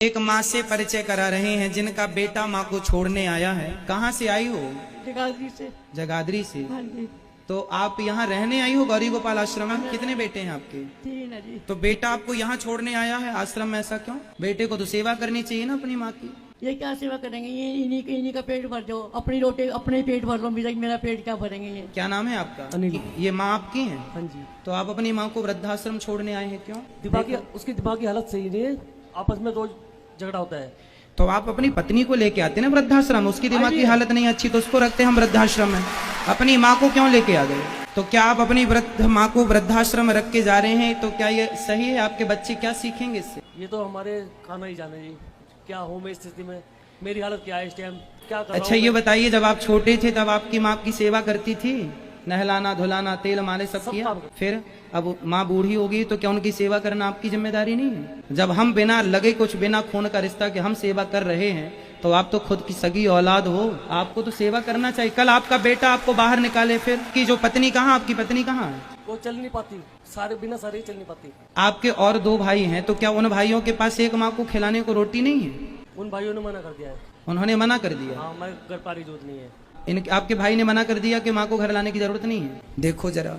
एक माँ से परिचय करा रहे हैं जिनका बेटा माँ को छोड़ने आया है। कहाँ से आई हो? जगाधरी से। जगाधरी से। हाँ जी। तो आप यहाँ रहने आई हो गौरी गोपाल आश्रम में? कितने बेटे हैं आपके? 3 है जी। तो बेटा आपको यहाँ छोड़ने आया है आश्रम में, ऐसा क्यों? बेटे को तो सेवा करनी चाहिए ना अपनी माँ की। ये क्या सेवा करेंगे? ये इन्हीं का पेट भर दो, अपनी रोटी अपने पेट भर लो, मेरा पेट क्या भरेंगे ये? क्या नाम है आपका? अनिल। ये माँ आपकी है? हाँ जी। तो आप अपनी माँ को वृद्धाश्रम छोड़ने आए हैं, क्यों? उसकी दिमागी हालत सही नहीं है, आपस में रोज झगड़ा होता है। तो आप अपनी पत्नी को लेके आते ना वृद्धाश्रम, उसकी दिमागी हालत नहीं अच्छी तो उसको रखते हम वृद्धाश्रम में, अपनी माँ को क्यों लेके आ गए? तो क्या आप अपनी वृद्ध माँ को वृद्धाश्रम में रख के जा रहे हैं, तो क्या ये सही है? आपके बच्चे क्या सीखेंगे इससे? ये तो हमारे खाना ही जाने जी, क्या हूँ मैं इस स्थिति में, मेरी हालत क्या है इस टाइम, क्या कर रहा अच्छा हूँ ये मैं? बताइए, जब आप छोटे थे तब आपकी माँ आपकी सेवा करती थी, नहलाना धुलाना तेल मालिश सब सब किया? काम। फिर अब माँ बूढ़ी होगी तो क्या उनकी सेवा करना आपकी जिम्मेदारी नहीं है? जब हम बिना लगे कुछ बिना खून का रिश्ता के हम सेवा कर रहे हैं तो आप तो खुद की सगी औलाद हो, आपको तो सेवा करना चाहिए। कल आपका बेटा आपको बाहर निकाले फिर कि जो पत्नी कहाँ, आपकी पत्नी कहाँ है? वो चल नहीं पाती, बिना सारे चल नहीं पाती। आपके और 2 भाई हैं, तो क्या उन भाइयों के पास एक माँ को खिलाने को रोटी नहीं है? उन भाइयों ने मना कर दिया है। उन्होंने मना कर दिया? हाँ, मैं घर पारी जरूरत नहीं है। आपके भाई ने मना कर दिया कि माँ को घर लाने की जरूरत नहीं है? देखो जरा,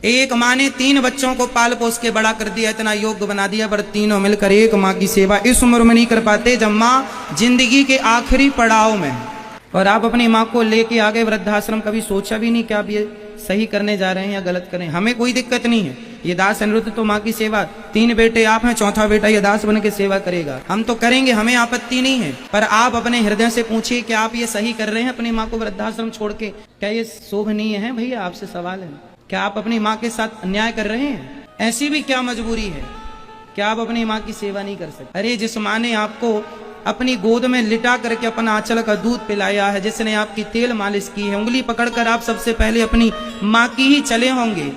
एक माँ ने 3 बच्चों को पाल पोस के बड़ा कर दिया, इतना योग्य बना दिया, पर तीनों मिलकर एक माँ की सेवा इस उम्र में नहीं कर पाते जब माँ जिंदगी के आखिरी पड़ाव में। और आप अपनी माँ को लेके आगे वृद्धाश्रम, कभी सोचा भी नहीं कि आप ये सही करने जा रहे हैं या गलत करें? हमें कोई दिक्कत नहीं है, ये दास अनिरुद्ध तो माँ की सेवा, 3 बेटे आप हैं, 4था बेटा ये दास बन के सेवा करेगा, हम तो करेंगे, हमें आपत्ति नहीं है। पर आप अपने हृदय से पूछिए कि आप ये सही कर रहे हैं अपनी माँ को वृद्धाश्रम छोड़ के? क्या ये शोभनीय है? भैया आपसे सवाल है, क्या आप अपनी माँ के साथ अन्याय कर रहे हैं? ऐसी भी क्या मजबूरी है, क्या आप अपनी माँ की सेवा नहीं कर सकते? अरे जिस माँ ने आपको अपनी गोद में लिटा करके अपना आंचल का दूध पिलाया है, जिसने आपकी तेल मालिश की है, उंगली पकड़कर आप सबसे पहले अपनी माँ की ही चले होंगे,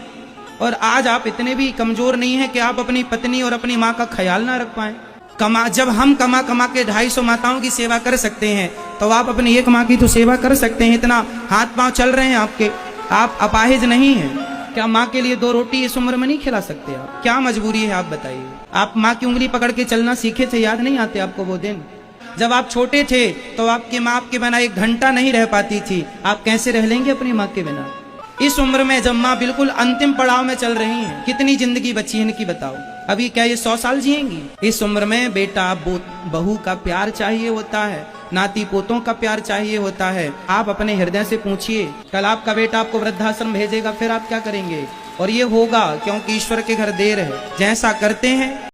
और आज आप इतने भी कमजोर नहीं है कि आप अपनी पत्नी और अपनी माँ का ख्याल ना रख पाए। जब हम कमा के 250 माताओं की सेवा कर सकते हैं तो आप अपनी एक माँ की तो सेवा कर सकते हैं। इतना हाथ पांव चल रहे हैं आपके, आप अपाहिज नहीं हैं, क्या माँ के लिए 2 रोटी इस उम्र में नहीं खिला सकते? आप क्या मजबूरी है आप बताइए? आप माँ की उंगली पकड़ के चलना सीखे थे, याद नहीं आते आपको वो दिन जब आप छोटे थे? तो आपकी माँ आपके बिना 1 घंटा नहीं रह पाती थी, आप कैसे रह लेंगे अपनी माँ के बिना? इस उम्र में जब माँ बिल्कुल अंतिम पड़ाव में चल रही हैं, कितनी जिंदगी बची है इनकी बताओ? अभी क्या ये 100 साल जिएंगी? इस उम्र में बेटा बहू का प्यार चाहिए होता है, नाती पोतों का प्यार चाहिए होता है। आप अपने हृदय से पूछिए, कल आपका बेटा आपको वृद्धाश्रम भेजेगा, फिर आप क्या करेंगे? और ये होगा क्योंकि ईश्वर के घर देर है, जैसा करते हैं